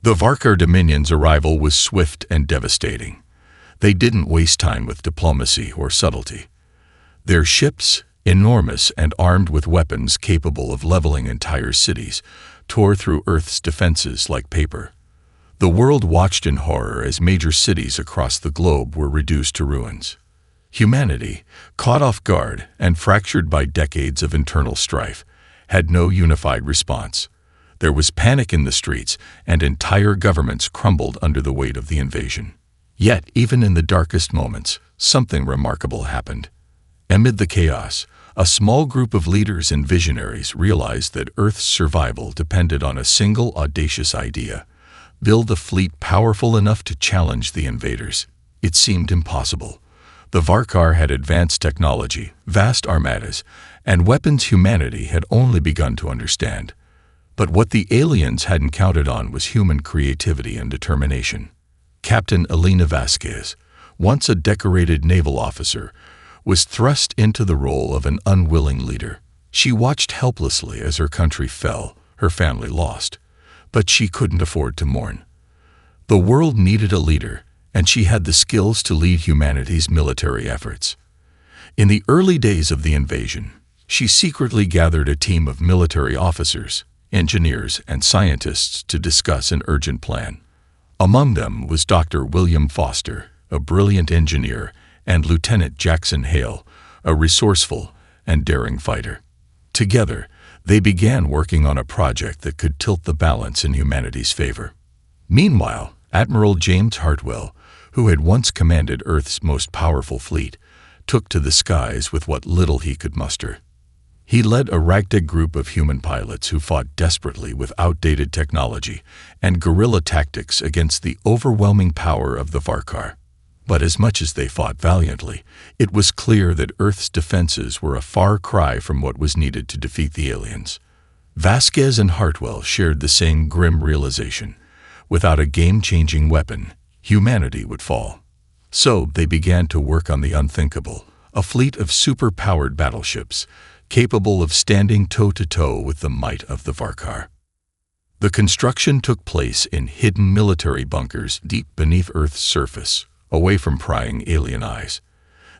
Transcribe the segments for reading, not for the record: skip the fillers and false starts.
The Varkar Dominion's arrival was swift and devastating. They didn't waste time with diplomacy or subtlety. Their ships, enormous and armed with weapons capable of leveling entire cities, tore through Earth's defenses like paper. The world watched in horror as major cities across the globe were reduced to ruins. Humanity, caught off guard and fractured by decades of internal strife, had no unified response. There was panic in the streets, and entire governments crumbled under the weight of the invasion. Yet, even in the darkest moments, something remarkable happened. Amid the chaos, a small group of leaders and visionaries realized that Earth's survival depended on a single audacious idea: build a fleet powerful enough to challenge the invaders. It seemed impossible. The Varkar had advanced technology, vast armadas, and weapons humanity had only begun to understand. But what the aliens hadn't counted on was human creativity and determination. Captain Elena Vasquez, once a decorated naval officer, was thrust into the role of an unwilling leader. She watched helplessly as her country fell, her family lost. But she couldn't afford to mourn. The world needed a leader, and she had the skills to lead humanity's military efforts. In the early days of the invasion, she secretly gathered a team of military officers, engineers, and scientists to discuss an urgent plan. Among them was Dr. William Foster, a brilliant engineer, and Lieutenant Jackson Hale, a resourceful and daring fighter. Together, they began working on a project that could tilt the balance in humanity's favor. Meanwhile, Admiral James Hartwell, who had once commanded Earth's most powerful fleet, took to the skies with what little he could muster. He led a ragtag group of human pilots who fought desperately with outdated technology and guerrilla tactics against the overwhelming power of the Varkar. But as much as they fought valiantly, it was clear that Earth's defenses were a far cry from what was needed to defeat the aliens. Vasquez and Hartwell shared the same grim realization. Without a game-changing weapon, humanity would fall. So they began to work on the unthinkable, a fleet of super-powered battleships, capable of standing toe-to-toe with the might of the Varkar. The construction took place in hidden military bunkers deep beneath Earth's surface, away from prying alien eyes.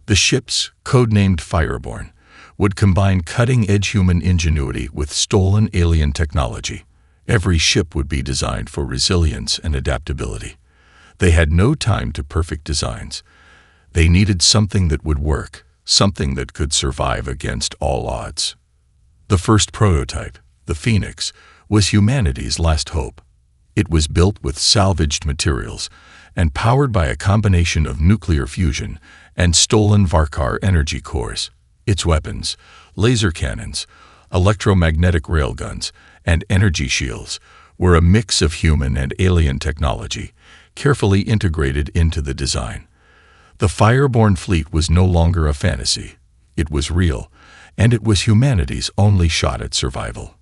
The ships, codenamed Fireborn, would combine cutting-edge human ingenuity with stolen alien technology. Every ship would be designed for resilience and adaptability. They had no time to perfect designs. They needed something that would work, something that could survive against all odds. The first prototype, the Phoenix, was humanity's last hope. It was built with salvaged materials and powered by a combination of nuclear fusion and stolen Varkar energy cores. Its weapons, laser cannons, electromagnetic railguns, and energy shields, were a mix of human and alien technology, carefully integrated into the design. The Fireborn fleet was no longer a fantasy. It was real, and it was humanity's only shot at survival.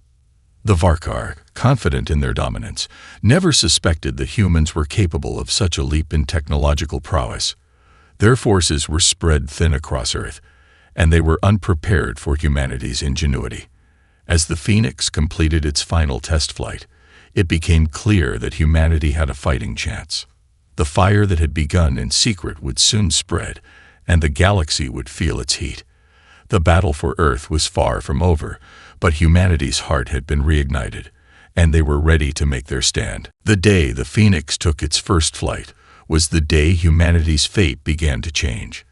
The Varkar, confident in their dominance, never suspected that humans were capable of such a leap in technological prowess. Their forces were spread thin across Earth, and they were unprepared for humanity's ingenuity. As the Phoenix completed its final test flight, it became clear that humanity had a fighting chance. The fire that had begun in secret would soon spread, and the galaxy would feel its heat. The battle for Earth was far from over, but humanity's heart had been reignited, and they were ready to make their stand. The day the Phoenix took its first flight was the day humanity's fate began to change.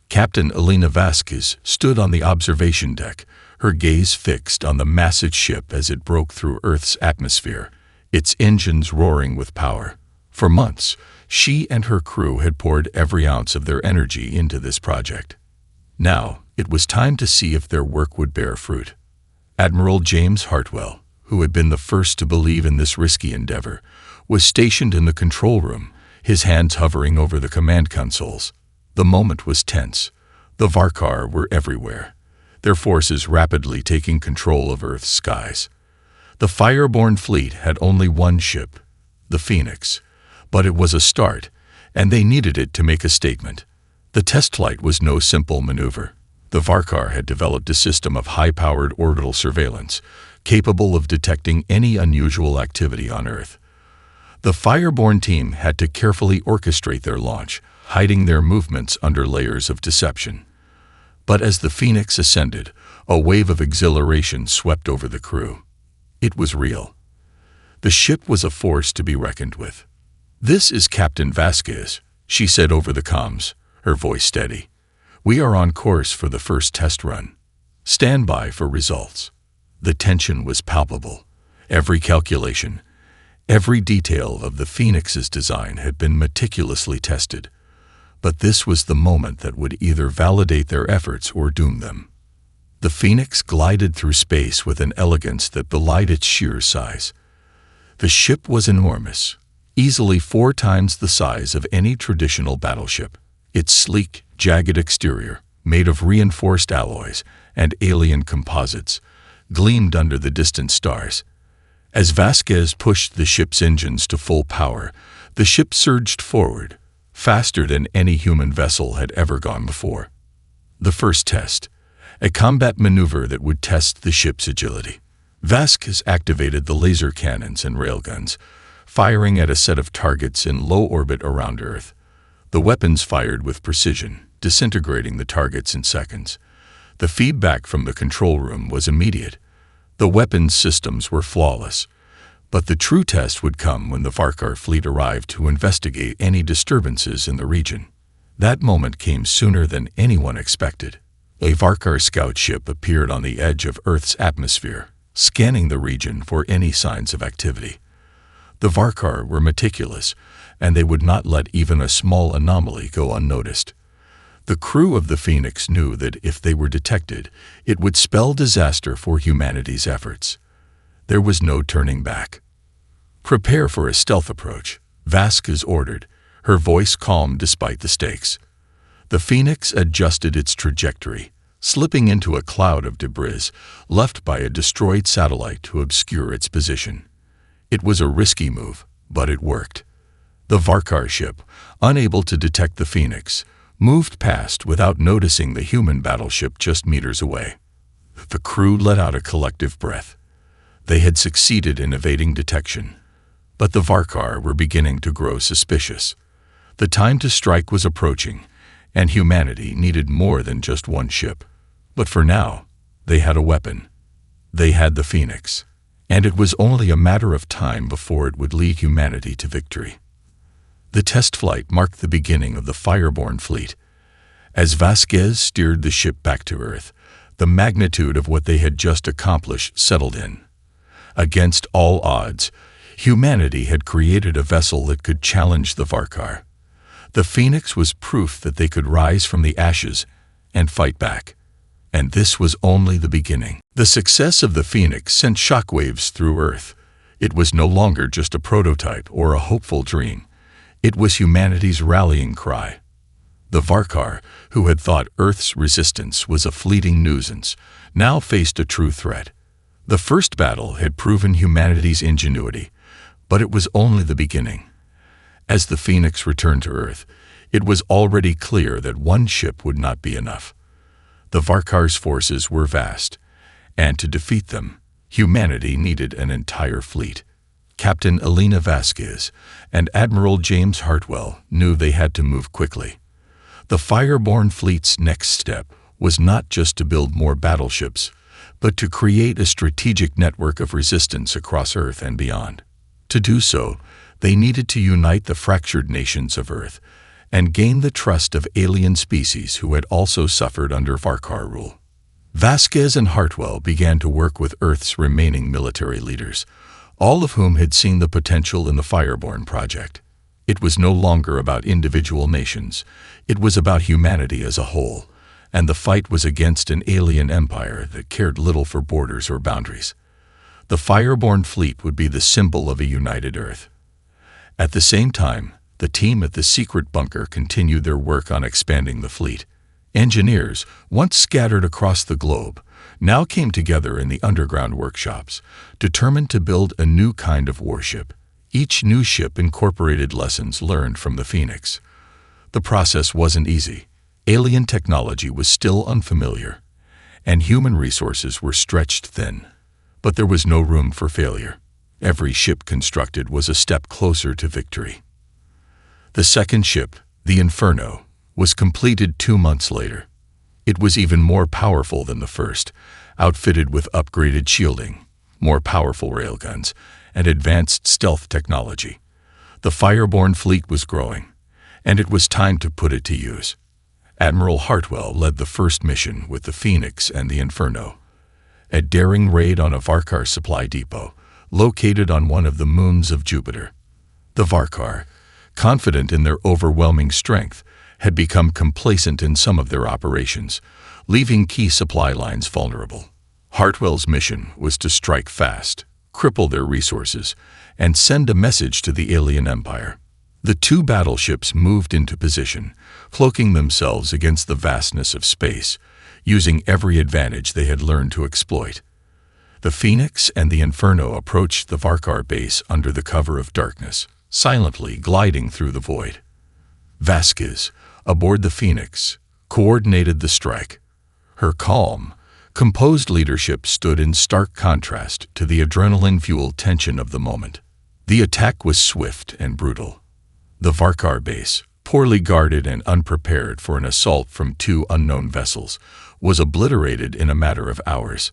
Captain Elena Vasquez stood on the observation deck, her gaze fixed on the massive ship as it broke through Earth's atmosphere, its engines roaring with power. For months, she and her crew had poured every ounce of their energy into this project. Now, it was time to see if their work would bear fruit. Admiral James Hartwell, who had been the first to believe in this risky endeavor, was stationed in the control room, his hands hovering over the command consoles. The moment was tense. The Varkar were everywhere, their forces rapidly taking control of Earth's skies. The Fireborn fleet had only one ship, the Phoenix, but it was a start, and they needed it to make a statement. The test flight was no simple maneuver. The Varkar had developed a system of high-powered orbital surveillance, capable of detecting any unusual activity on Earth. The Fireborn team had to carefully orchestrate their launch, hiding their movements under layers of deception. But as the Phoenix ascended, a wave of exhilaration swept over the crew. It was real. The ship was a force to be reckoned with. "This is Captain Vasquez," she said over the comms, her voice steady. "We are on course for the first test run. Stand by for results." The tension was palpable. Every calculation, every detail of the Phoenix's design had been meticulously tested. But this was the moment that would either validate their efforts or doom them. The Phoenix glided through space with an elegance that belied its sheer size. The ship was enormous, easily 4 times the size of any traditional battleship. Its sleek, jagged exterior, made of reinforced alloys and alien composites, gleamed under the distant stars. As Vasquez pushed the ship's engines to full power, the ship surged forward, faster than any human vessel had ever gone before. The first test, a combat maneuver that would test the ship's agility. Vasquez activated the laser cannons and railguns, firing at a set of targets in low orbit around Earth. The weapons fired with precision, disintegrating the targets in seconds. The feedback from the control room was immediate. The weapons systems were flawless. But the true test would come when the Varkar fleet arrived to investigate any disturbances in the region. That moment came sooner than anyone expected. A Varkar scout ship appeared on the edge of Earth's atmosphere, scanning the region for any signs of activity. The Varkar were meticulous, and they would not let even a small anomaly go unnoticed. The crew of the Phoenix knew that if they were detected, it would spell disaster for humanity's efforts. There was no turning back. "Prepare for a stealth approach," Vasquez ordered, her voice calm despite the stakes. The Phoenix adjusted its trajectory, slipping into a cloud of debris left by a destroyed satellite to obscure its position. It was a risky move, but it worked. The Varkar ship, unable to detect the Phoenix, moved past without noticing the human battleship just meters away. The crew let out a collective breath. They had succeeded in evading detection. But the Varkar were beginning to grow suspicious. The time to strike was approaching, and humanity needed more than just one ship. But for now, they had a weapon. They had the Phoenix, and it was only a matter of time before it would lead humanity to victory. The test flight marked the beginning of the Fireborn fleet. As Vasquez steered the ship back to Earth, the magnitude of what they had just accomplished settled in. Against all odds, humanity had created a vessel that could challenge the Varkar. The Phoenix was proof that they could rise from the ashes and fight back. And this was only the beginning. The success of the Phoenix sent shockwaves through Earth. It was no longer just a prototype or a hopeful dream. It was humanity's rallying cry. The Varkar, who had thought Earth's resistance was a fleeting nuisance, now faced a true threat. The first battle had proven humanity's ingenuity, but it was only the beginning. As the Phoenix returned to Earth, it was already clear that one ship would not be enough. The Varkar's forces were vast, and to defeat them, humanity needed an entire fleet. Captain Elena Vasquez and Admiral James Hartwell knew they had to move quickly. The Fireborn fleet's next step was not just to build more battleships, but to create a strategic network of resistance across Earth and beyond. To do so, they needed to unite the fractured nations of Earth and gain the trust of alien species who had also suffered under Varkar rule. Vasquez and Hartwell began to work with Earth's remaining military leaders, all of whom had seen the potential in the Fireborn project. It was no longer about individual nations. It was about humanity as a whole, and the fight was against an alien empire that cared little for borders or boundaries. The Fireborn fleet would be the symbol of a united Earth. At the same time, the team at the secret bunker continued their work on expanding the fleet. Engineers, once scattered across the globe, now came together in the underground workshops, determined to build a new kind of warship. Each new ship incorporated lessons learned from the Phoenix. The process wasn't easy. Alien technology was still unfamiliar, and human resources were stretched thin. But there was no room for failure. Every ship constructed was a step closer to victory. The second ship, the Inferno, was completed 2 months later. It was even more powerful than the first, outfitted with upgraded shielding, more powerful railguns, and advanced stealth technology. The fireborne fleet was growing, and it was time to put it to use. Admiral Hartwell led the first mission with the Phoenix and the Inferno, a daring raid on a Varkar supply depot located on one of the moons of Jupiter. The Varkar, confident in their overwhelming strength, had become complacent in some of their operations, leaving key supply lines vulnerable. Hartwell's mission was to strike fast, cripple their resources, and send a message to the alien empire. The two battleships moved into position, cloaking themselves against the vastness of space, using every advantage they had learned to exploit. The Phoenix and the Inferno approached the Varkar base under the cover of darkness, silently gliding through the void. Vasquez, aboard the Phoenix, coordinated the strike. Her calm, composed leadership stood in stark contrast to the adrenaline-fueled tension of the moment. The attack was swift and brutal. The Varkar base, poorly guarded and unprepared for an assault from two unknown vessels, was obliterated in a matter of hours.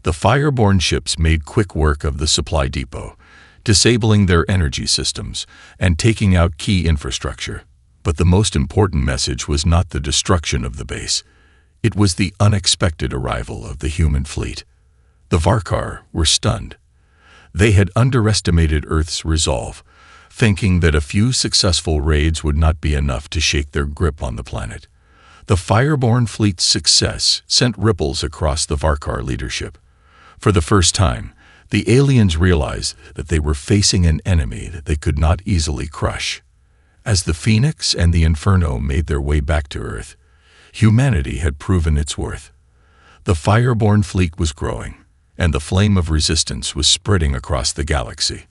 The fireborne ships made quick work of the supply depot, disabling their energy systems and taking out key infrastructure. But the most important message was not the destruction of the base. It was the unexpected arrival of the human fleet. The Varkar were stunned. They had underestimated Earth's resolve, thinking that a few successful raids would not be enough to shake their grip on the planet. The fireborne fleet's success sent ripples across the Varkar leadership. For the first time, the aliens realized that they were facing an enemy that they could not easily crush. As the Phoenix and the Inferno made their way back to Earth, humanity had proven its worth. The fireborne fleet was growing, and the flame of resistance was spreading across the galaxy.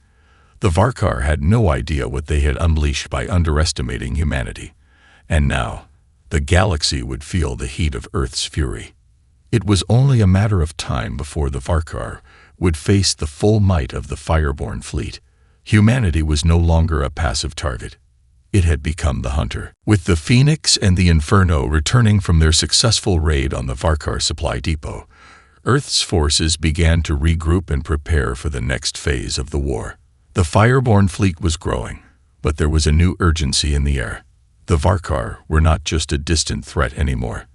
The Varkar had no idea what they had unleashed by underestimating humanity, and now the galaxy would feel the heat of Earth's fury. It was only a matter of time before the Varkar would face the full might of the fireborne fleet. Humanity was no longer a passive target. It had become the hunter. With the Phoenix and the Inferno returning from their successful raid on the Varkar supply depot, Earth's forces began to regroup and prepare for the next phase of the war. The fireborne fleet was growing, but there was a new urgency in the air. The Varkar were not just a distant threat anymore.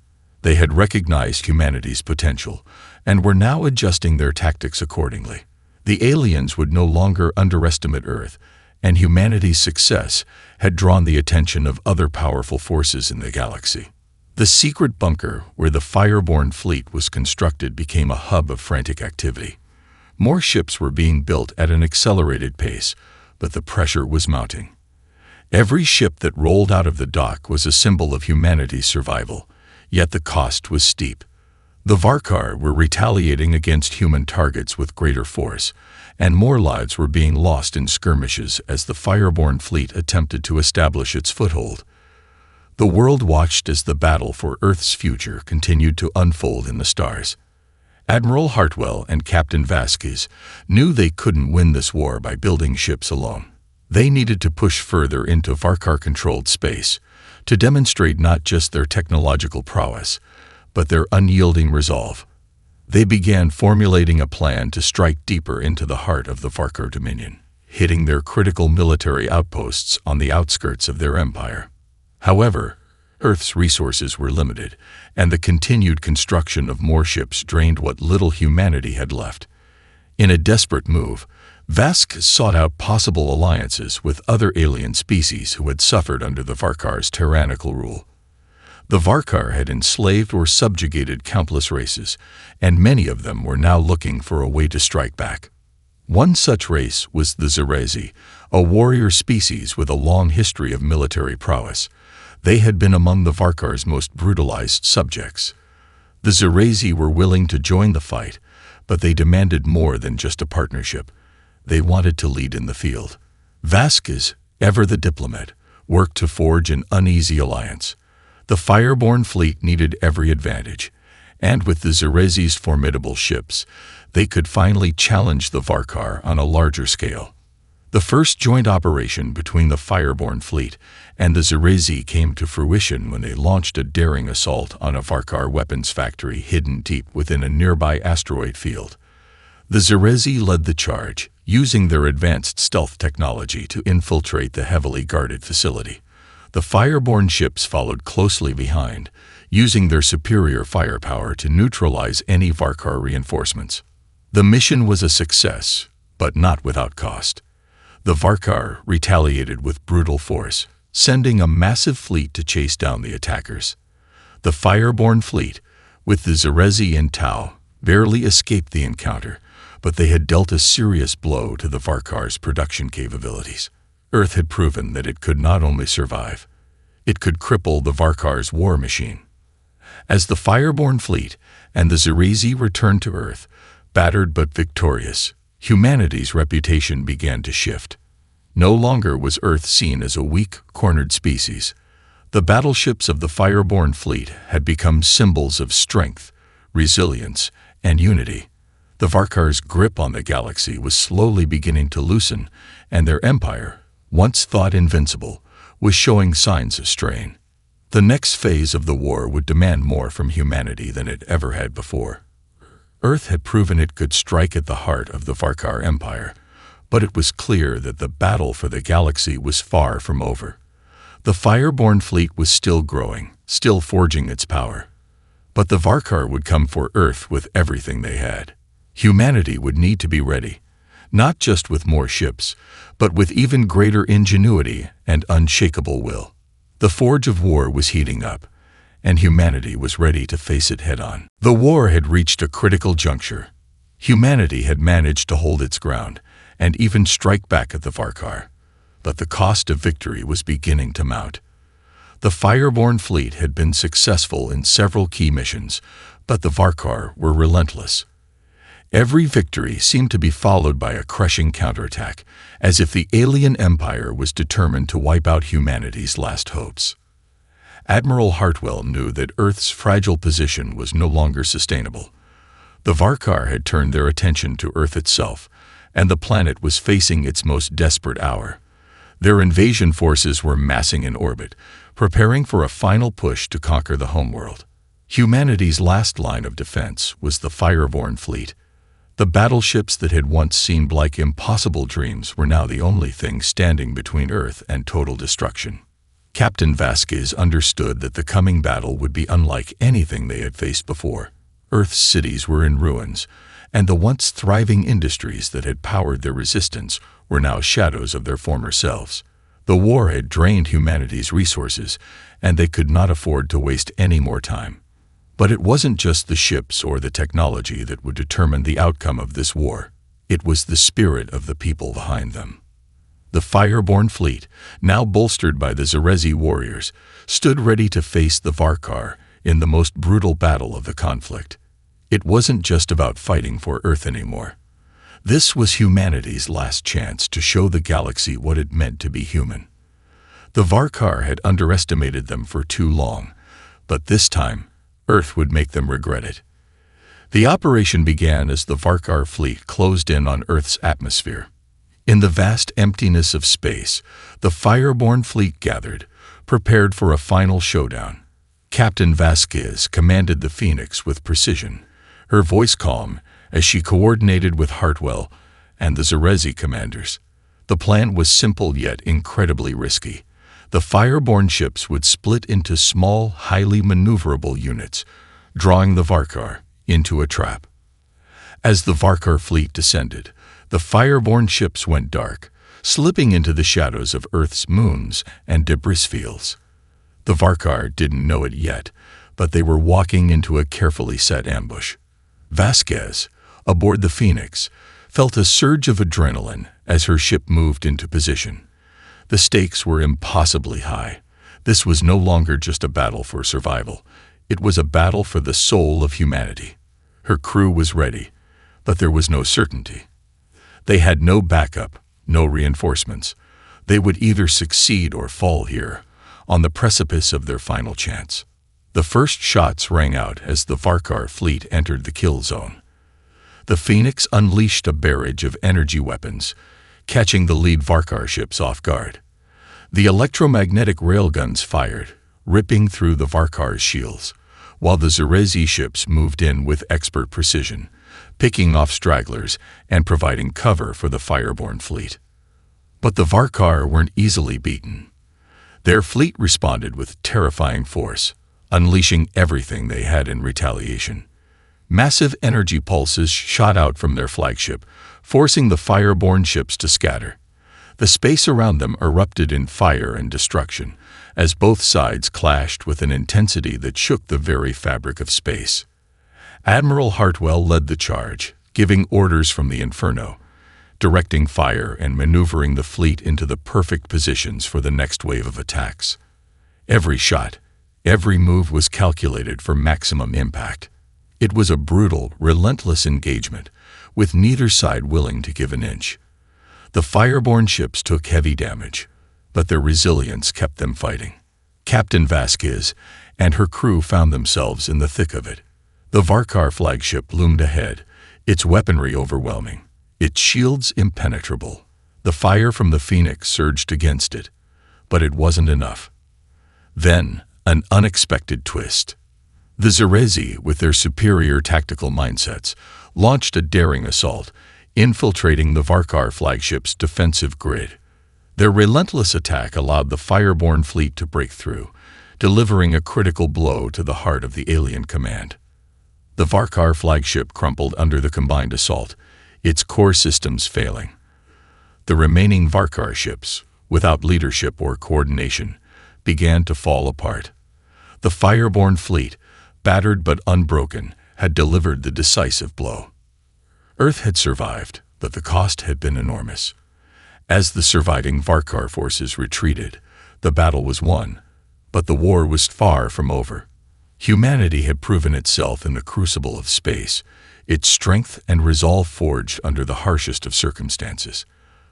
They had recognized humanity's potential and were now adjusting their tactics accordingly. The aliens would no longer underestimate Earth, and humanity's success had drawn the attention of other powerful forces in the galaxy. The secret bunker where the fireborne fleet was constructed became a hub of frantic activity. More ships were being built at an accelerated pace, but the pressure was mounting. Every ship that rolled out of the dock was a symbol of humanity's survival, yet the cost was steep. The Varkar were retaliating against human targets with greater force, and more lives were being lost in skirmishes as the fireborne fleet attempted to establish its foothold. The world watched as the battle for Earth's future continued to unfold in the stars. Admiral Hartwell and Captain Vasquez knew they couldn't win this war by building ships alone. They needed to push further into Varkar-controlled space to demonstrate not just their technological prowess, but their unyielding resolve. They began formulating a plan to strike deeper into the heart of the Varkar dominion, hitting their critical military outposts on the outskirts of their empire. However, Earth's resources were limited, and the continued construction of more ships drained what little humanity had left. In a desperate move, Vasquez sought out possible alliances with other alien species who had suffered under the Varkar's tyrannical rule. The Varkar had enslaved or subjugated countless races, and many of them were now looking for a way to strike back. One such race was the Zerezi, a warrior species with a long history of military prowess. They had been among the Varkar's most brutalized subjects. The Zerezi were willing to join the fight, but they demanded more than just a partnership. They wanted to lead in the field. Vasquez, ever the diplomat, worked to forge an uneasy alliance. The fireborne fleet needed every advantage, And with the Zeresi's formidable ships, they could finally challenge the Varkar on a larger scale. The first joint operation between the Fireborne fleet and the Zeresi came to fruition when they launched a daring assault on a Varkar weapons factory hidden deep within a nearby asteroid field. The Zeresi led the charge, using their advanced stealth technology to infiltrate the heavily guarded facility. The Fireborne ships followed closely behind, using their superior firepower to neutralize any Varkar reinforcements. The mission was a success, but not without cost. The Varkar retaliated with brutal force, sending a massive fleet to chase down the attackers. The Fireborne fleet, with the Zeresi in tow, barely escaped the encounter, but they had dealt a serious blow to the Varkar's production capabilities. Earth had proven that it could not only survive, it could cripple the Varkar's war machine. As the Fireborne fleet and the Zeresi returned to Earth, battered but victorious, humanity's reputation began to shift. No longer was Earth seen as a weak, cornered species. The battleships of the Fireborne fleet had become symbols of strength, resilience, and unity. The Varkar's grip on the galaxy was slowly beginning to loosen, and their empire, once thought invincible, was showing signs of strain. The next phase of the war would demand more from humanity than it ever had before. Earth had proven it could strike at the heart of the Varkar Empire, but it was clear that the battle for the galaxy was far from over. The Fireborne fleet was still growing, still forging its power. But the Varkar would come for Earth with everything they had. Humanity would need to be ready, not just with more ships, but with even greater ingenuity and unshakable will. The forge of war was heating up, and humanity was ready to face it head-on. The war had reached a critical juncture. Humanity had managed to hold its ground and even strike back at the Varkar, but the cost of victory was beginning to mount. The Fireborne fleet had been successful in several key missions, but the Varkar were relentless. Every victory seemed to be followed by a crushing counterattack, as if the alien empire was determined to wipe out humanity's last hopes. Admiral Hartwell knew that Earth's fragile position was no longer sustainable. The Varkar had turned their attention to Earth itself, and the planet was facing its most desperate hour. Their invasion forces were massing in orbit, preparing for a final push to conquer the homeworld. Humanity's last line of defense was the Fireborne fleet. The battleships that had once seemed like impossible dreams were now the only thing standing between Earth and total destruction. Captain Vasquez understood that the coming battle would be unlike anything they had faced before. Earth's cities were in ruins, and the once thriving industries that had powered their resistance were now shadows of their former selves. The war had drained humanity's resources, and they could not afford to waste any more time. But it wasn't just the ships or the technology that would determine the outcome of this war. It was the spirit of the people behind them. The Fireborne fleet, now bolstered by the Zeresi warriors, stood ready to face the Varkar in the most brutal battle of the conflict. It wasn't just about fighting for Earth anymore. This was humanity's last chance to show the galaxy what it meant to be human. The Varkar had underestimated them for too long, but this time, Earth would make them regret it. The operation began as the Varkar fleet closed in on Earth's atmosphere. In the vast emptiness of space, the Fireborne fleet gathered, prepared for a final showdown. Captain Vasquez commanded the Phoenix with precision, her voice calm as she coordinated with Hartwell and the Zeresi commanders. The plan was simple yet incredibly risky. The Fireborne ships would split into small, highly maneuverable units, drawing the Varkar into a trap. As the Varkar fleet descended, the Fireborne ships went dark, slipping into the shadows of Earth's moons and debris fields. The Varkar didn't know it yet, but they were walking into a carefully set ambush. Vasquez, aboard the Phoenix, felt a surge of adrenaline as her ship moved into position. The stakes were impossibly high. This was no longer just a battle for survival. It was a battle for the soul of humanity. Her crew was ready, but there was no certainty. They had no backup, no reinforcements. They would either succeed or fall here, on the precipice of their final chance. The first shots rang out as the Varkar fleet entered the kill zone. The Phoenix unleashed a barrage of energy weapons, catching the lead Varkar ships off guard. The electromagnetic railguns fired, ripping through the Varkar's shields, while the Zerezi ships moved in with expert precision, picking off stragglers and providing cover for the fireborne fleet. But the Varkar weren't easily beaten. Their fleet responded with terrifying force, unleashing everything they had in retaliation. Massive energy pulses shot out from their flagship, forcing the fireborne ships to scatter. The space around them erupted in fire and destruction, as both sides clashed with an intensity that shook the very fabric of space. Admiral Hartwell led the charge, giving orders from the Inferno, directing fire and maneuvering the fleet into the perfect positions for the next wave of attacks. Every shot, every move was calculated for maximum impact. It was a brutal, relentless engagement, with neither side willing to give an inch. The fireborne ships took heavy damage, but their resilience kept them fighting. Captain Vasquez and her crew found themselves in the thick of it. The Varkar flagship loomed ahead, its weaponry overwhelming, its shields impenetrable. The fire from the Phoenix surged against it, but it wasn't enough. Then, an unexpected twist. The Zerezi, with their superior tactical mindsets, launched a daring assault, infiltrating the Varkar flagship's defensive grid. Their relentless attack allowed the fireborne fleet to break through, delivering a critical blow to the heart of the alien command. The Varkar flagship crumpled under the combined assault, its core systems failing. The remaining Varkar ships, without leadership or coordination, began to fall apart. The fireborne fleet, battered but unbroken, had delivered the decisive blow. Earth had survived, but the cost had been enormous. As the surviving Varkar forces retreated, the battle was won, but the war was far from over. Humanity had proven itself in the crucible of space, its strength and resolve forged under the harshest of circumstances.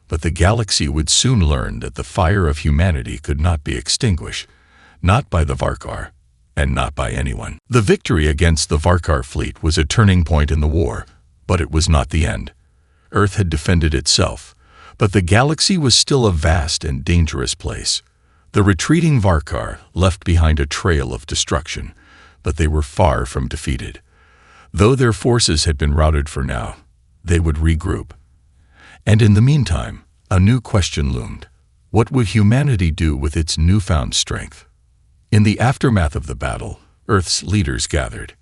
But the galaxy would soon learn that the fire of humanity could not be extinguished, not by the Varkar, and not by anyone. The victory against the Varkar fleet was a turning point in the war, but it was not the end. Earth had defended itself, but the galaxy was still a vast and dangerous place. The retreating Varkar left behind a trail of destruction, but they were far from defeated. Though their forces had been routed for now, they would regroup. And in the meantime, a new question loomed. What would humanity do with its newfound strength? In the aftermath of the battle, Earth's leaders gathered.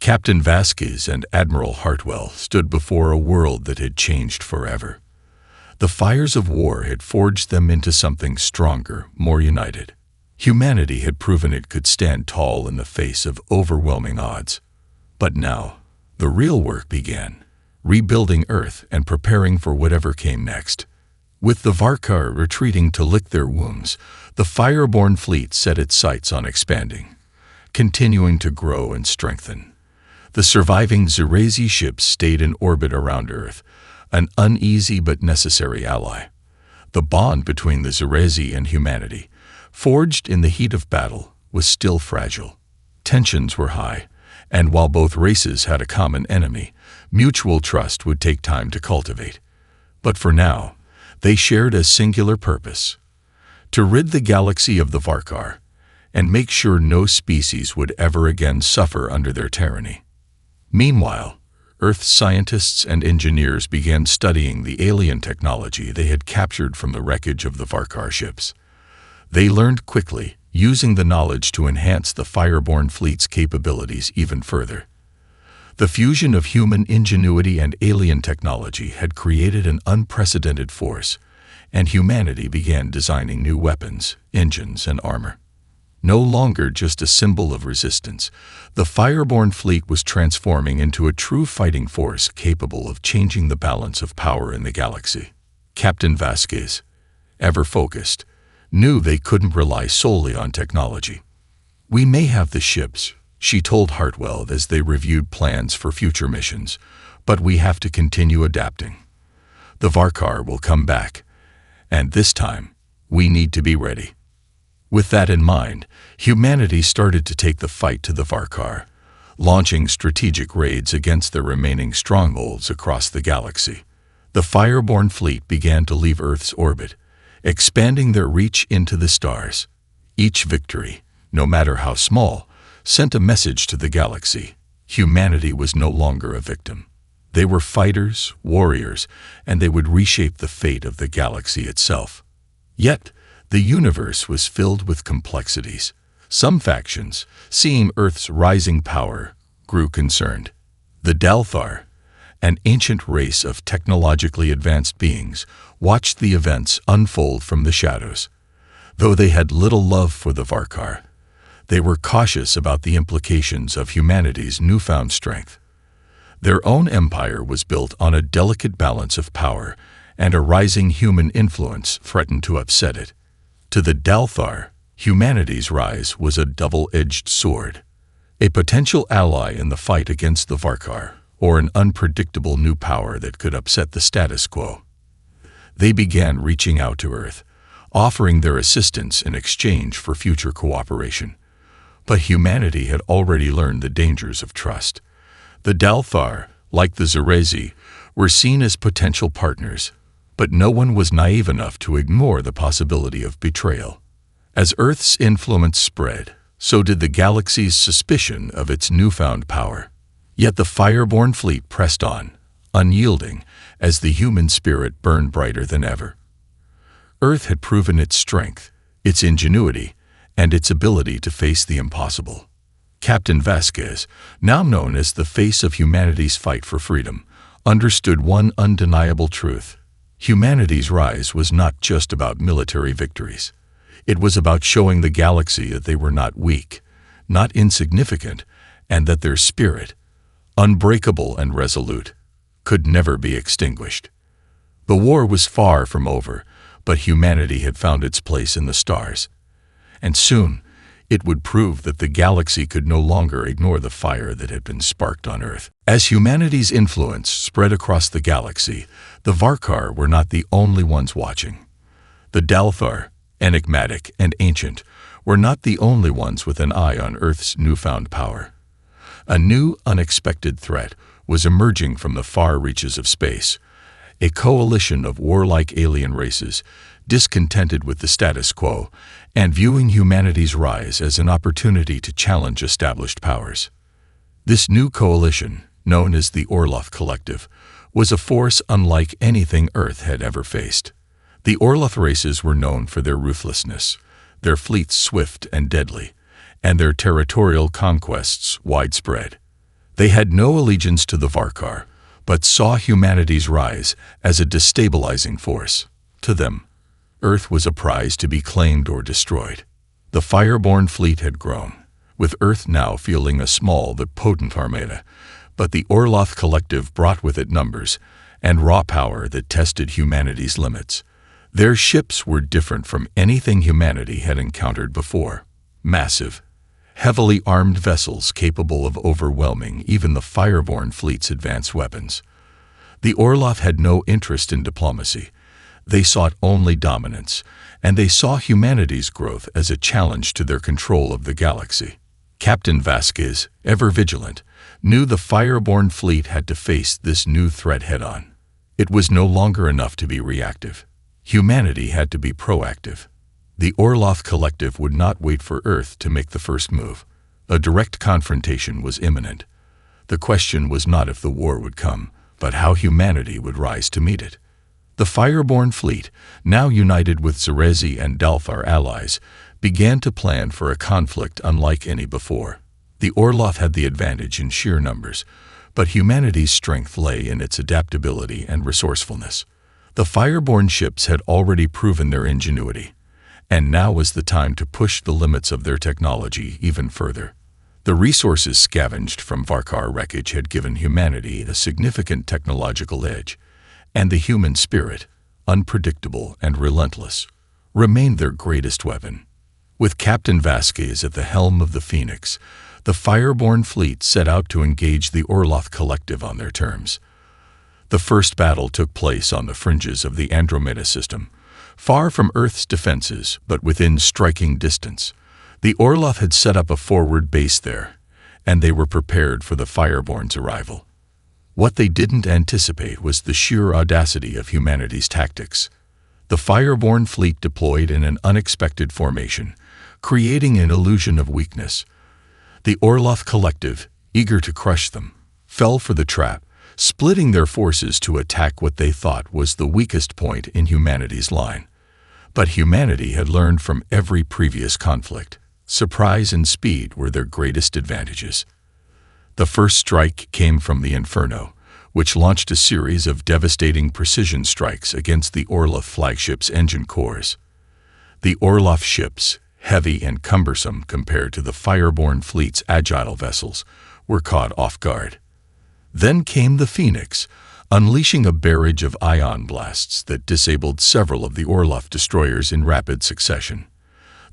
Captain Vasquez and Admiral Hartwell stood before a world that had changed forever. The fires of war had forged them into something stronger, more united. Humanity had proven it could stand tall in the face of overwhelming odds. But now, the real work began, rebuilding Earth and preparing for whatever came next. With the Varkar retreating to lick their wounds, the fireborne fleet set its sights on expanding, continuing to grow and strengthen. The surviving Zerezi ships stayed in orbit around Earth, an uneasy but necessary ally. The bond between the Zerezi and humanity, forged in the heat of battle, was still fragile. Tensions were high, and while both races had a common enemy, mutual trust would take time to cultivate. But for now, they shared a singular purpose: to rid the galaxy of the Varkar, and make sure no species would ever again suffer under their tyranny. Meanwhile, Earth's scientists and engineers began studying the alien technology they had captured from the wreckage of the Varkar ships. They learned quickly, using the knowledge to enhance the fireborne fleet's capabilities even further. The fusion of human ingenuity and alien technology had created an unprecedented force, and humanity began designing new weapons, engines, and armor. No longer just a symbol of resistance, the fireborne fleet was transforming into a true fighting force capable of changing the balance of power in the galaxy. Captain Vasquez, ever focused, knew they couldn't rely solely on technology. "We may have the ships," she told Hartwell as they reviewed plans for future missions, "but we have to continue adapting. The Varkar will come back, and this time, we need to be ready." With that in mind, humanity started to take the fight to the Varkar, launching strategic raids against their remaining strongholds across the galaxy. The Fireborn fleet began to leave Earth's orbit, expanding their reach into the stars. Each victory, no matter how small, sent a message to the galaxy. Humanity was no longer a victim. They were fighters, warriors, and they would reshape the fate of the galaxy itself. Yet, the universe was filled with complexities. Some factions, seeing Earth's rising power, grew concerned. The Dalthar, an ancient race of technologically advanced beings, watched the events unfold from the shadows. Though they had little love for the Varkar, they were cautious about the implications of humanity's newfound strength. Their own empire was built on a delicate balance of power, and a rising human influence threatened to upset it. To the Dalthar, humanity's rise was a double-edged sword, a potential ally in the fight against the Varkar, or an unpredictable new power that could upset the status quo. They began reaching out to Earth, offering their assistance in exchange for future cooperation. But humanity had already learned the dangers of trust. The Dalthar, like the Zerezi, were seen as potential partners, but no one was naive enough to ignore the possibility of betrayal. As Earth's influence spread, so did the galaxy's suspicion of its newfound power. Yet the Fireborn fleet pressed on, unyielding, as the human spirit burned brighter than ever. Earth had proven its strength, its ingenuity, and its ability to face the impossible. Captain Vasquez, now known as the face of humanity's fight for freedom, understood one undeniable truth. Humanity's rise was not just about military victories. It was about showing the galaxy that they were not weak, not insignificant, and that their spirit, unbreakable and resolute, could never be extinguished. The war was far from over, but humanity had found its place in the stars. And soon, it would prove that the galaxy could no longer ignore the fire that had been sparked on Earth. As humanity's influence spread across the galaxy, the Varkar were not the only ones watching. The Dalthar, enigmatic and ancient, were not the only ones with an eye on Earth's newfound power. A new, unexpected threat was emerging from the far reaches of space. A coalition of warlike alien races, discontented with the status quo, and viewing humanity's rise as an opportunity to challenge established powers. This new coalition, known as the Orloth Collective, was a force unlike anything Earth had ever faced. The Orloth races were known for their ruthlessness, their fleets swift and deadly, and their territorial conquests widespread. They had no allegiance to the Varkar, but saw humanity's rise as a destabilizing force. To them, Earth was a prize to be claimed or destroyed. The Fireborn fleet had grown, with Earth now fielding a small but potent armada, but the Orloth Collective brought with it numbers and raw power that tested humanity's limits. Their ships were different from anything humanity had encountered before. Massive, heavily armed vessels capable of overwhelming even the Fireborn fleet's advanced weapons. The Orloth had no interest in diplomacy. They sought only dominance, and they saw humanity's growth as a challenge to their control of the galaxy. Captain Vasquez, ever vigilant, knew the Fireborn fleet had to face this new threat head-on. It was no longer enough to be reactive. Humanity had to be proactive. The Orloth Collective would not wait for Earth to make the first move. A direct confrontation was imminent. The question was not if the war would come, but how humanity would rise to meet it. The Fireborn fleet, now united with Zerezi and Dalthar allies, began to plan for a conflict unlike any before. The Orloth had the advantage in sheer numbers, but humanity's strength lay in its adaptability and resourcefulness. The Fireborn ships had already proven their ingenuity, and now was the time to push the limits of their technology even further. The resources scavenged from Varkar wreckage had given humanity a significant technological edge, and the human spirit, unpredictable and relentless, remained their greatest weapon. With Captain Vasquez at the helm of the Phoenix, the Fireborn fleet set out to engage the Orloth Collective on their terms. The first battle took place on the fringes of the Andromeda system, Far from Earth's defenses, but within striking distance, the Orlov had set up a forward base there, and they were prepared for the Fireborn's arrival. What they didn't anticipate was the sheer audacity of humanity's tactics. The Fireborn fleet deployed in an unexpected formation, creating an illusion of weakness. The Orlov collective, eager to crush them, fell for the trap, splitting their forces to attack what they thought was the weakest point in humanity's line. But humanity had learned from every previous conflict. Surprise and speed were their greatest advantages. The first strike came from the Inferno, which launched a series of devastating precision strikes against the Orlov flagship's engine cores. The Orlov ships, heavy and cumbersome compared to the Fireborn fleet's agile vessels, were caught off guard. Then came the Phoenix, unleashing a barrage of ion blasts that disabled several of the Orlov destroyers in rapid succession.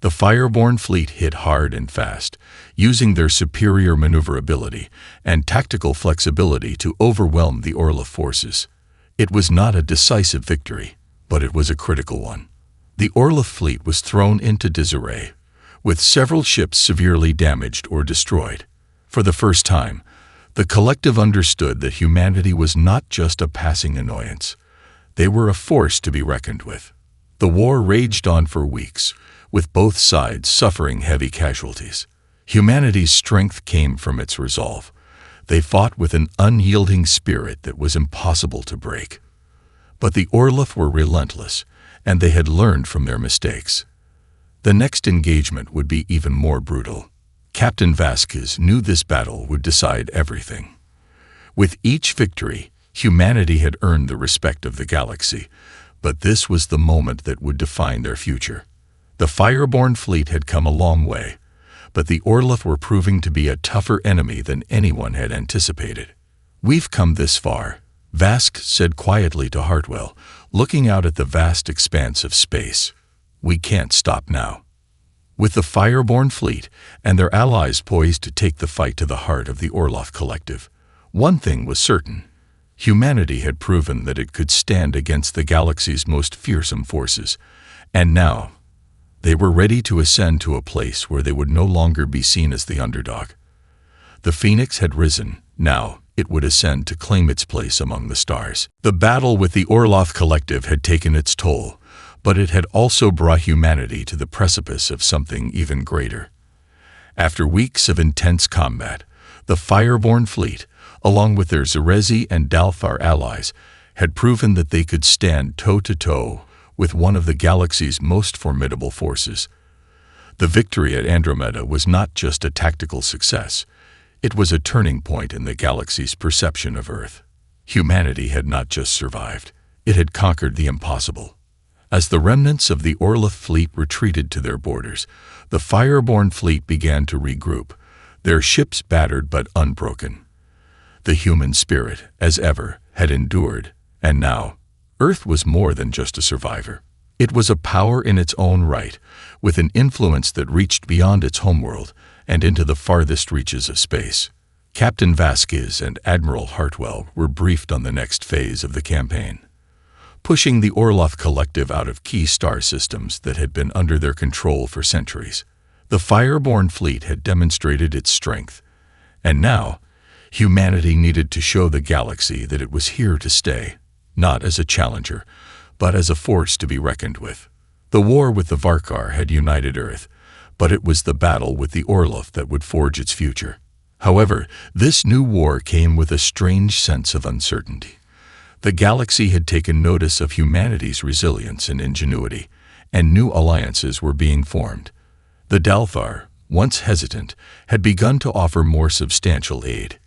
The Fireborn fleet hit hard and fast, using their superior maneuverability and tactical flexibility to overwhelm the Orlov forces. It was not a decisive victory, but it was a critical one. The Orlov fleet was thrown into disarray, with several ships severely damaged or destroyed. For the first time, the collective understood that humanity was not just a passing annoyance. They were a force to be reckoned with. The war raged on for weeks, with both sides suffering heavy casualties. Humanity's strength came from its resolve. They fought with an unyielding spirit that was impossible to break. But the Orlov were relentless, and they had learned from their mistakes. The next engagement would be even more brutal. Captain Vasquez knew this battle would decide everything. With each victory, humanity had earned the respect of the galaxy, but this was the moment that would define their future. The Fireborn fleet had come a long way, but the Orlov were proving to be a tougher enemy than anyone had anticipated. "We've come this far," Vasquez said quietly to Hartwell, looking out at the vast expanse of space. "We can't stop now." With the Fireborn fleet and their allies poised to take the fight to the heart of the Orlov collective, one thing was certain. Humanity had proven that it could stand against the galaxy's most fearsome forces, and now they were ready to ascend to a place where they would no longer be seen as the underdog. The Phoenix had risen. Now it would ascend to claim its place among the stars. The battle with the Orlov collective had taken its toll, but it had also brought humanity to the precipice of something even greater. After weeks of intense combat, the Fireborn fleet, along with their Zerezi and Dalthar allies, had proven that they could stand toe-to-toe with one of the galaxy's most formidable forces. The victory at Andromeda was not just a tactical success. It was a turning point in the galaxy's perception of Earth. Humanity had not just survived. It had conquered the impossible. As the remnants of the Orlov fleet retreated to their borders, the Fireborn fleet began to regroup, their ships battered but unbroken. The human spirit, as ever, had endured, and now Earth was more than just a survivor. It was a power in its own right, with an influence that reached beyond its homeworld and into the farthest reaches of space. Captain Vasquez and Admiral Hartwell were briefed on the next phase of the campaign. Pushing the Orlov collective out of key star systems that had been under their control for centuries, the Fireborn fleet had demonstrated its strength, and now humanity needed to show the galaxy that it was here to stay. Not as a challenger, but as a force to be reckoned with. The war with the Varkar had united Earth, but it was the battle with the Orlov that would forge its future. However, this new war came with a strange sense of uncertainty. The galaxy had taken notice of humanity's resilience and ingenuity, and new alliances were being formed. The Dalthar, once hesitant, had begun to offer more substantial aid.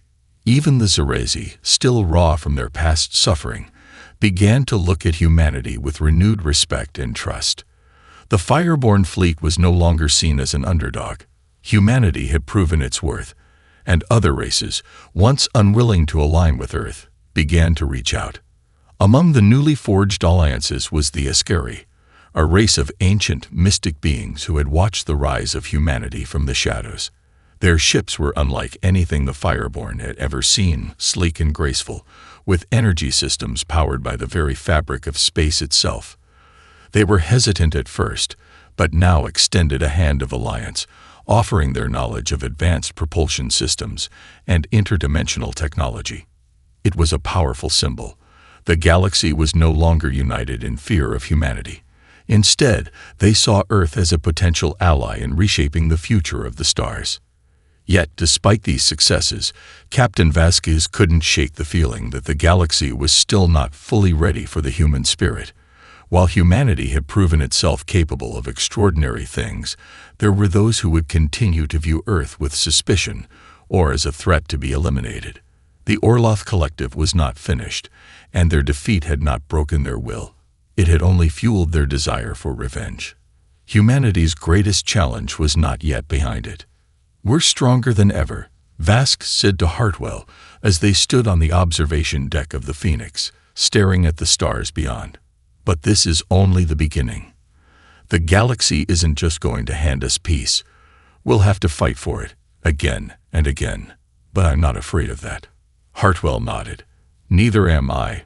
Even the Zerezi, still raw from their past suffering, began to look at humanity with renewed respect and trust. The Fireborn fleet was no longer seen as an underdog. Humanity had proven its worth, and other races, once unwilling to align with Earth, began to reach out. Among the newly forged alliances was the Askari, a race of ancient, mystic beings who had watched the rise of humanity from the shadows. Their ships were unlike anything the Fireborn had ever seen, sleek and graceful, with energy systems powered by the very fabric of space itself. They were hesitant at first, but now extended a hand of alliance, offering their knowledge of advanced propulsion systems and interdimensional technology. It was a powerful symbol. The galaxy was no longer united in fear of humanity. Instead, they saw Earth as a potential ally in reshaping the future of the stars. Yet, despite these successes, Captain Vasquez couldn't shake the feeling that the galaxy was still not fully ready for the human spirit. While humanity had proven itself capable of extraordinary things, there were those who would continue to view Earth with suspicion or as a threat to be eliminated. The Orloth Collective was not finished, and their defeat had not broken their will. It had only fueled their desire for revenge. Humanity's greatest challenge was not yet behind it. "We're stronger than ever," Vasque said to Hartwell as they stood on the observation deck of the Phoenix, staring at the stars beyond. "But this is only the beginning. The galaxy isn't just going to hand us peace. We'll have to fight for it, again and again. But I'm not afraid of that." Hartwell nodded. "Neither am I.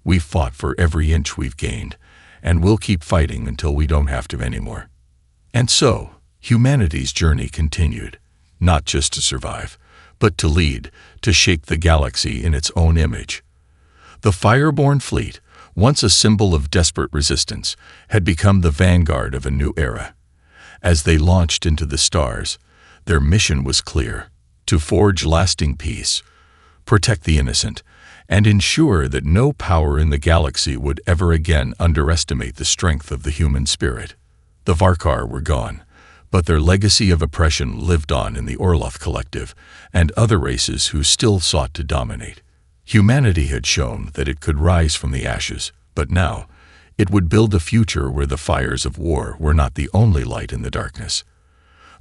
We've fought for every inch we've gained, and we'll keep fighting until we don't have to anymore." And so, humanity's journey continued, not just to survive, but to lead, to shape the galaxy in its own image. The Fireborn fleet, once a symbol of desperate resistance, had become the vanguard of a new era. As they launched into the stars, their mission was clear: to forge lasting peace, protect the innocent, and ensure that no power in the galaxy would ever again underestimate the strength of the human spirit. The Varkar were gone, but their legacy of oppression lived on in the Orloth Collective and other races who still sought to dominate. Humanity had shown that it could rise from the ashes, but now it would build a future where the fires of war were not the only light in the darkness.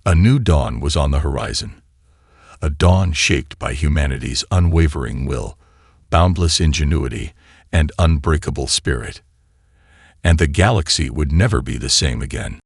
A new dawn was on the horizon, a dawn shaped by humanity's unwavering will, boundless ingenuity, and unbreakable spirit. And the galaxy would never be the same again.